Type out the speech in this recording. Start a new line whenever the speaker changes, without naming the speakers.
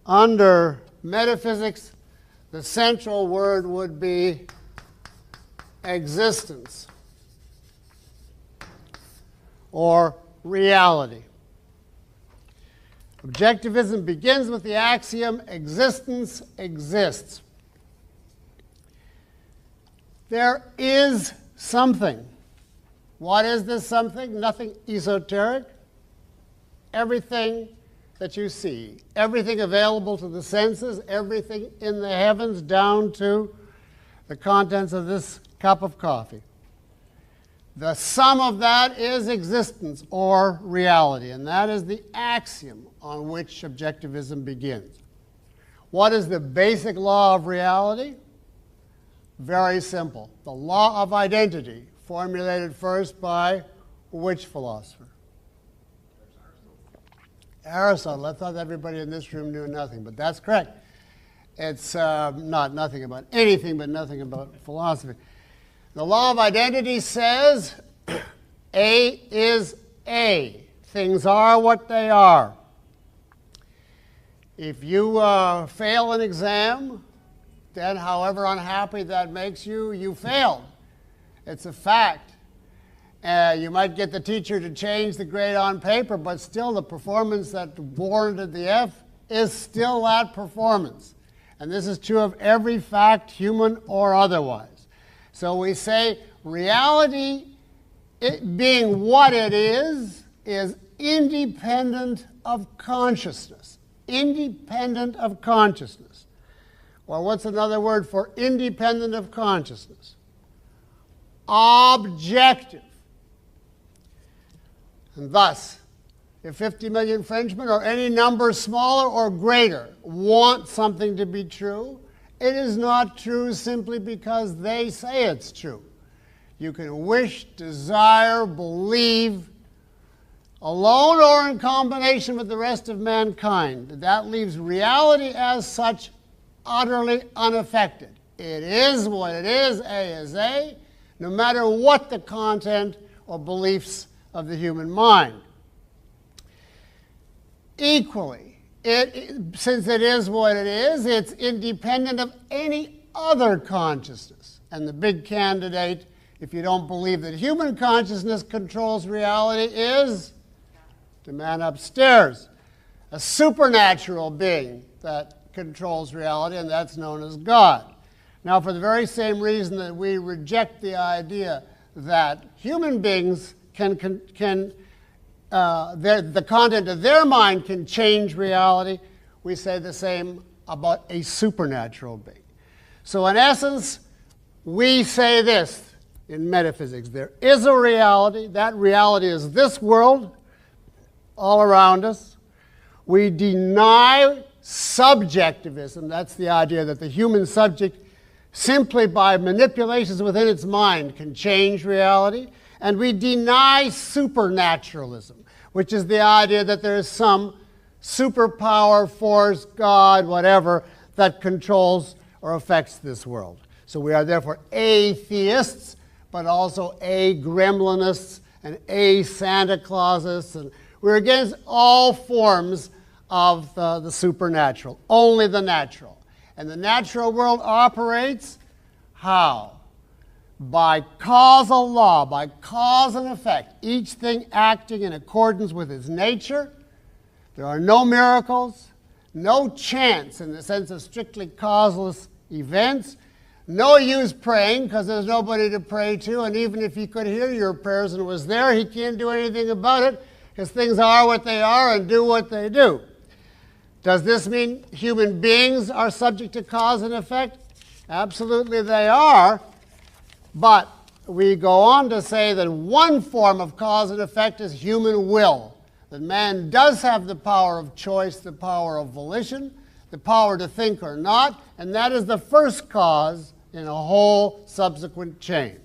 Under metaphysics, the central word would be existence or reality. Objectivism begins with the axiom existence exists. There is something. What is this something? Nothing esoteric. Everything that you see, everything available to the senses, everything in the heavens down to the contents of this cup of coffee. The sum of that is existence or reality, and that is the axiom on which objectivism begins. What is the basic law of reality? Very simple. The law of identity, formulated first by which philosopher? Aristotle. I thought everybody in this room knew nothing, but that's correct. It's not nothing about anything, but nothing about philosophy. The law of identity says A is A. Things are what they are. If you fail an exam, then however unhappy that makes you, you failed. It's a fact. You might get the teacher to change the grade on paper, but still the performance that warranted the F is still that performance. And this is true of every fact, human or otherwise. So we say reality, it being what it is independent of consciousness. Independent of consciousness. Or what's another word for independent of consciousness? Objective. And thus, if 50 million Frenchmen or any number smaller or greater want something to be true, it is not true simply because they say it's true. You can wish, desire, believe, alone or in combination with the rest of mankind. That leaves reality as such utterly unaffected. It is what it is, A is A, no matter what the content or beliefs of the human mind. Equally, since it is what it is, it's independent of any other consciousness. And the big candidate, if you don't believe that human consciousness controls reality, is the man upstairs, a supernatural being that controls reality, and that's known as God. Now, for the very same reason that we reject the idea that human beings the content of their mind can change reality, we say the same about a supernatural being. So in essence, we say this in metaphysics. There is a reality. That reality is this world all around us. We deny subjectivism. That's the idea that the human subject, simply by manipulations within its mind, can change reality. And we deny supernaturalism, which is the idea that there is some superpower, force, God, whatever, that controls or affects this world. So we are therefore atheists, but also a-gremlinists and a-Santa Clausists. And we're against all forms of the supernatural, only the natural. And the natural world operates how? By causal law, by cause and effect, each thing acting in accordance with its nature. There are no miracles, no chance in the sense of strictly causeless events, no use praying because there's nobody to pray to, and even if he could hear your prayers and was there, he can't do anything about it because things are what they are and do what they do. Does this mean human beings are subject to cause and effect? Absolutely they are. But we go on to say that one form of cause and effect is human will. That man does have the power of choice, the power of volition, the power to think or not, and that is the first cause in a whole subsequent chain.